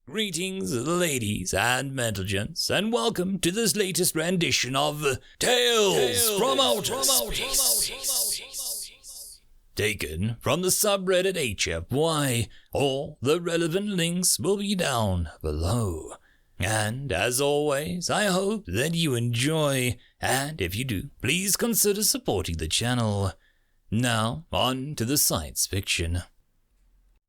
Greetings, ladies and gentlemen, and welcome to this latest rendition of Tales from Outer Space. Taken from the subreddit HFY. All the relevant links will be down below. And as always, I hope that you enjoy, and if you do, please consider supporting the channel. Now, on to the science fiction.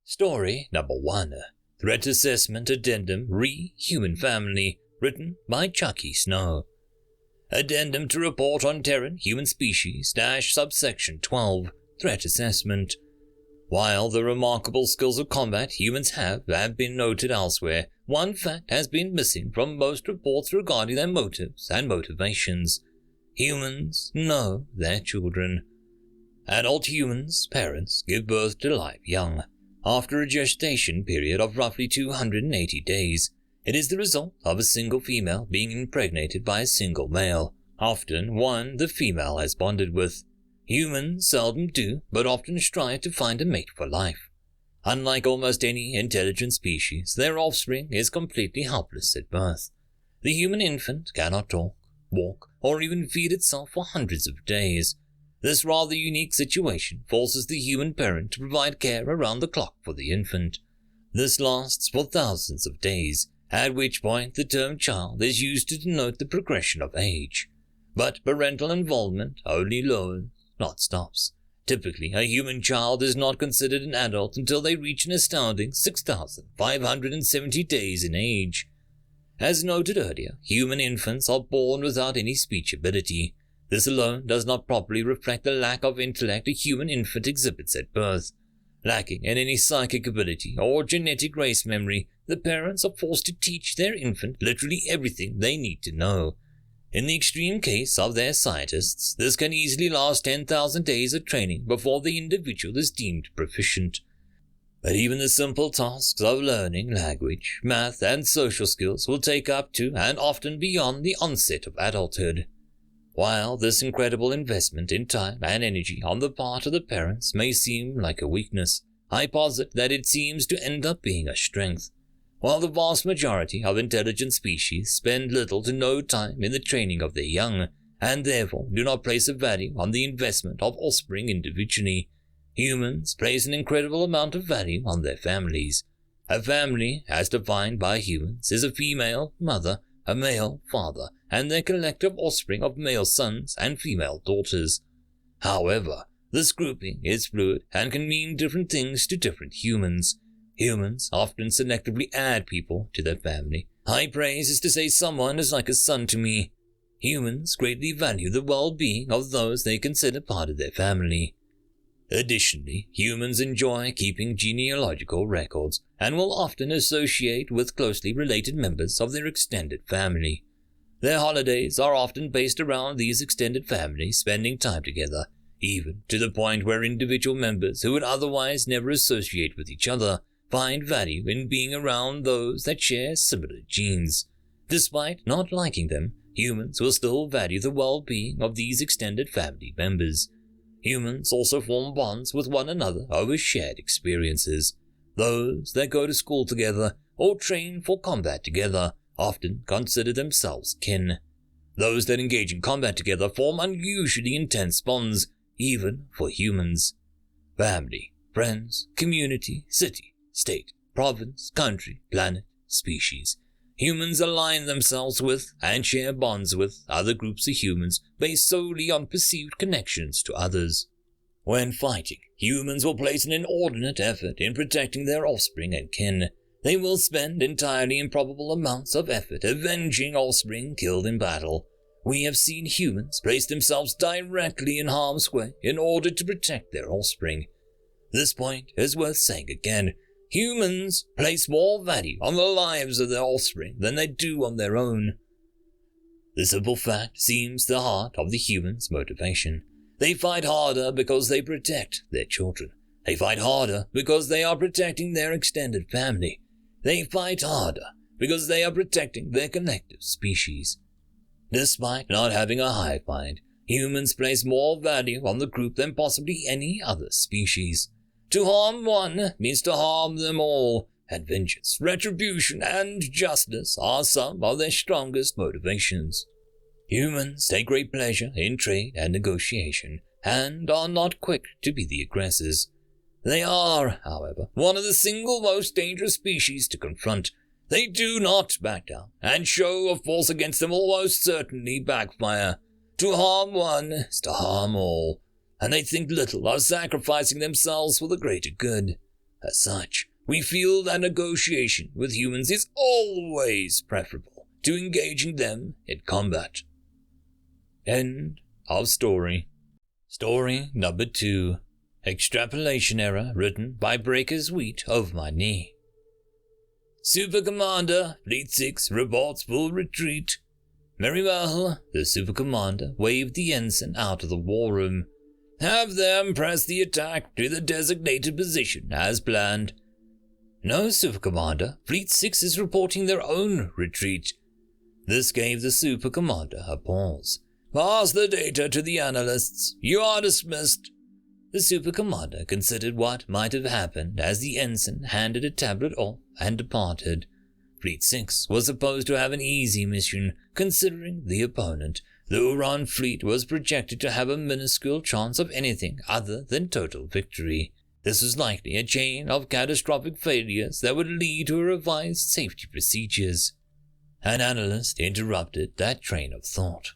Story number 1. Threat Assessment Addendum Re Human Family, written by Chucky Snow. Addendum to report on Terran Human Species subsection 12, Threat Assessment. While the remarkable skills of combat humans have been noted elsewhere, one fact has been missing from most reports regarding their motives and motivations. Humans know their children. Adult humans' parents give birth to live young. After a gestation period of roughly 280 days, it is the result of a single female being impregnated by a single male, often one the female has bonded with. Humans seldom do, but often strive to find a mate for life. Unlike almost any intelligent species, their offspring is completely helpless at birth. The human infant cannot talk, walk, or even feed itself for hundreds of days. This rather unique situation forces the human parent to provide care around the clock for the infant. This lasts for thousands of days, at which point the term child is used to denote the progression of age. But parental involvement only lowers, not stops. Typically, a human child is not considered an adult until they reach an astounding 6,570 days in age. As noted earlier, human infants are born without any speech ability. This alone does not properly reflect the lack of intellect a human infant exhibits at birth. Lacking in any psychic ability or genetic race memory, the parents are forced to teach their infant literally everything they need to know. In the extreme case of their scientists, this can easily last 10,000 days of training before the individual is deemed proficient. But even the simple tasks of learning language, math, and social skills will take up to and often beyond the onset of adulthood. While this incredible investment in time and energy on the part of the parents may seem like a weakness, I posit that it seems to end up being a strength. While the vast majority of intelligent species spend little to no time in the training of their young, and therefore do not place a value on the investment of offspring individually, humans place an incredible amount of value on their families. A family, as defined by humans, is a female mother, a male father, and their collective offspring of male sons and female daughters. However, this grouping is fluid and can mean different things to different humans. Humans often selectively add people to their family. High praise is to say someone is like a son to me. Humans greatly value the well-being of those they consider part of their family. Additionally, humans enjoy keeping genealogical records and will often associate with closely related members of their extended family. Their holidays are often based around these extended families spending time together, even to the point where individual members who would otherwise never associate with each other find value in being around those that share similar genes. Despite not liking them, humans will still value the well-being of these extended family members. Humans also form bonds with one another over shared experiences. Those that go to school together or train for combat together often consider themselves kin. Those that engage in combat together form unusually intense bonds, even for humans. Family, friends, community, city, state, province, country, planet, species. Humans align themselves with and share bonds with other groups of humans based solely on perceived connections to others. When fighting, humans will place an inordinate effort in protecting their offspring and kin. They will spend entirely improbable amounts of effort avenging offspring killed in battle. We have seen humans place themselves directly in harm's way in order to protect their offspring. This point is worth saying again. Humans place more value on the lives of their offspring than they do on their own. The simple fact seems the heart of the human's motivation. They fight harder because they protect their children. They fight harder because they are protecting their extended family. They fight harder because they are protecting their collective species. Despite not having a hive mind, humans place more value on the group than possibly any other species. To harm one means to harm them all, and vengeance, retribution, and justice are some of their strongest motivations. Humans take great pleasure in trade and negotiation, and are not quick to be the aggressors. They are, however, one of the single most dangerous species to confront. They do not back down, and show of force against them will almost certainly backfire. To harm one is to harm all, and they think little of sacrificing themselves for the greater good. As such, we feel that negotiation with humans is always preferable to engaging them in combat. End of story. Story number 2. Extrapolation Error, written by Breaker's Wheat of my knee. Super Commander, Fleet 6 reports full retreat. Very well, the Super Commander waved the ensign out of the war room. Have them press the attack to the designated position as planned. No, Super Commander, Fleet 6 is reporting their own retreat. This gave the Super Commander a pause. Pass the data to the analysts. You are dismissed. The Super Commander considered what might have happened as the ensign handed a tablet off and departed. Fleet 6 was supposed to have an easy mission, considering the opponent. The Uran fleet was projected to have a minuscule chance of anything other than total victory. This was likely a chain of catastrophic failures that would lead to a revised safety procedures. An analyst interrupted that train of thought.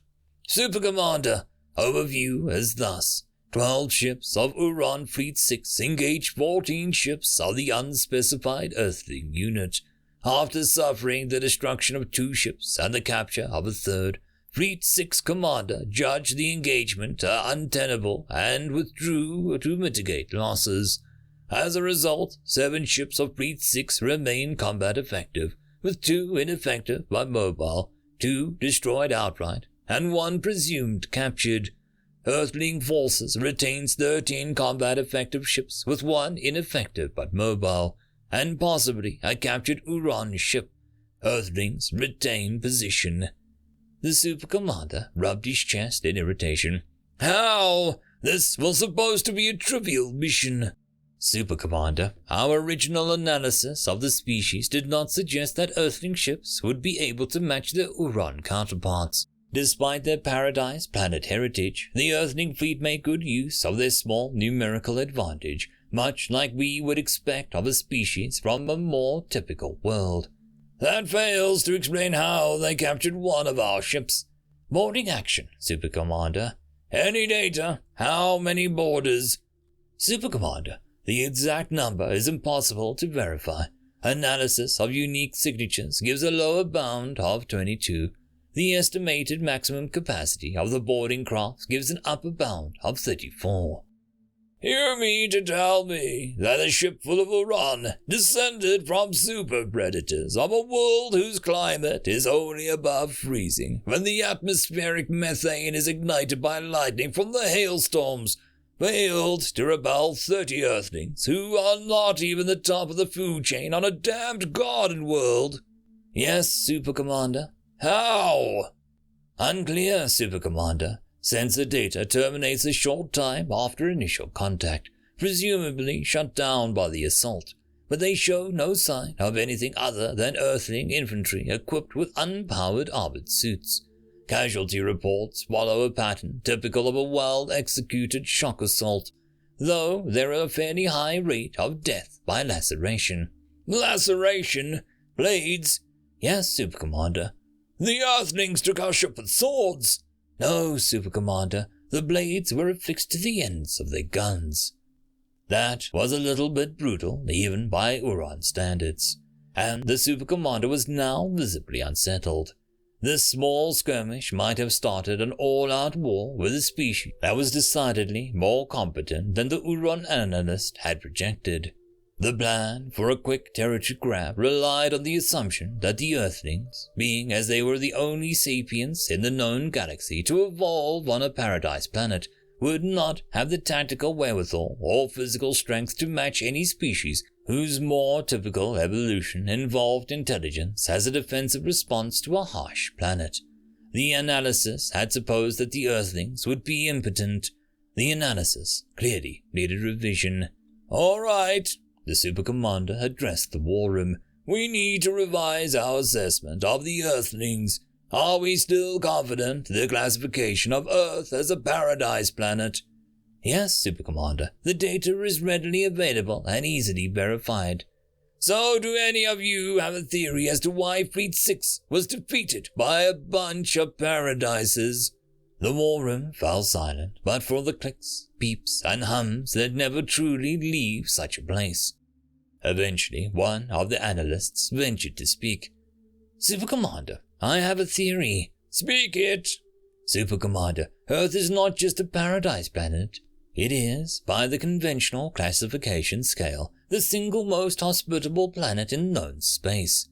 Super Commander, overview is thus. 12 ships of Uran Fleet 6 engaged 14 ships of the unspecified Earthling unit. After suffering the destruction of 2 ships and the capture of a third, Fleet 6 Commander judged the engagement untenable and withdrew to mitigate losses. As a result, 7 ships of Fleet 6 remain combat effective, with 2 ineffective but mobile, 2 destroyed outright, and 1 presumed captured. Earthling Forces retains 13 combat effective ships with 1 ineffective but mobile, and possibly a captured Uran ship. Earthlings retain position. The Super Commander rubbed his chest in irritation. How? This was supposed to be a trivial mission. Super Commander, our original analysis of the species did not suggest that Earthling ships would be able to match their Uran counterparts. Despite their paradise planet heritage, the Earthling fleet made good use of their small numerical advantage, much like we would expect of a species from a more typical world. That fails to explain how they captured one of our ships. Boarding action, Super Commander. Any data? How many boarders? Super Commander, the exact number is impossible to verify. Analysis of unique signatures gives a lower bound of 22. The estimated maximum capacity of the boarding craft gives an upper bound of 34. You mean to tell me that a ship full of Uran, descended from super predators of a world whose climate is only above freezing, when the atmospheric methane is ignited by lightning from the hailstorms, failed to repel 30 Earthlings who are not even the top of the food chain on a damned garden world? Yes, Super Commander. How? Unclear, Super Commander. Sensor data terminates a short time after initial contact, presumably shut down by the assault, but they show no sign of anything other than Earthling infantry equipped with unpowered armored suits. Casualty reports follow a pattern typical of a well-executed shock assault, though there are a fairly high rate of death by laceration. Laceration? Blades? Yes, Super Commander. The Earthlings took our ship with swords. No, Super Commander, the blades were affixed to the ends of their guns. That was a little bit brutal, even by Uran standards, and the Super Commander was now visibly unsettled. This small skirmish might have started an all-out war with a species that was decidedly more competent than the Uran analyst had projected. The plan for a quick territory grab relied on the assumption that the Earthlings, being as they were the only sapients in the known galaxy to evolve on a paradise planet, would not have the tactical wherewithal or physical strength to match any species whose more typical evolution involved intelligence as a defensive response to a harsh planet. The analysis had supposed that the Earthlings would be impotent. The analysis clearly needed revision. All right. the Super Commander addressed the war room. "We need to revise our assessment of the Earthlings. Are we still confident the classification of Earth as a paradise planet?" "Yes, Super Commander. The data is readily available and easily verified." "So do any of you have a theory as to why Fleet 6 was defeated by a bunch of paradises?" The war room fell silent, but for the clicks, beeps, and hums that never truly leave such a place. Eventually, one of the analysts ventured to speak. "Super Commander, I have a theory." "Speak it." "Super Commander, Earth is not just a paradise planet. It is, by the conventional classification scale, the single most hospitable planet in known space."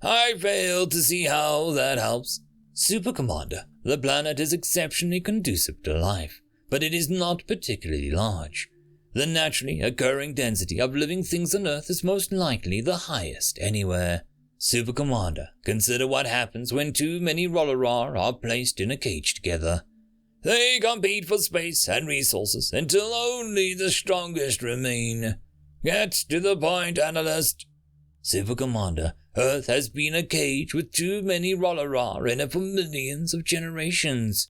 "I fail to see how that helps." "Super Commander, the planet is exceptionally conducive to life, but it is not particularly large. The naturally occurring density of living things on Earth is most likely the highest anywhere. Super Commander, consider what happens when too many Rollerar are placed in a cage together. They compete for space and resources until only the strongest remain. Get to the point, analyst." "Super Commander, Earth has been a cage with too many Rollerar in it for millions of generations."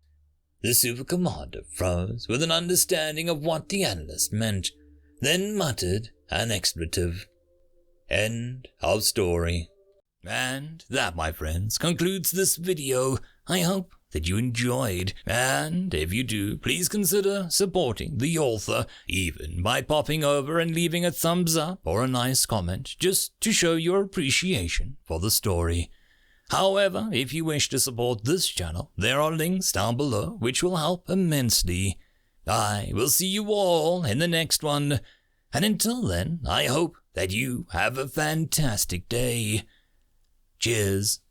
The Super Commander froze with an understanding of what the analyst meant, then muttered an expletive. End of story. And that, my friends, concludes this video. I hope that you enjoyed, and if you do, please consider supporting the author, even by popping over and leaving a thumbs up or a nice comment, just to show your appreciation for the story. However, if you wish to support this channel, there are links down below which will help immensely. I will see you all in the next one, and until then, I hope that you have a fantastic day. Cheers.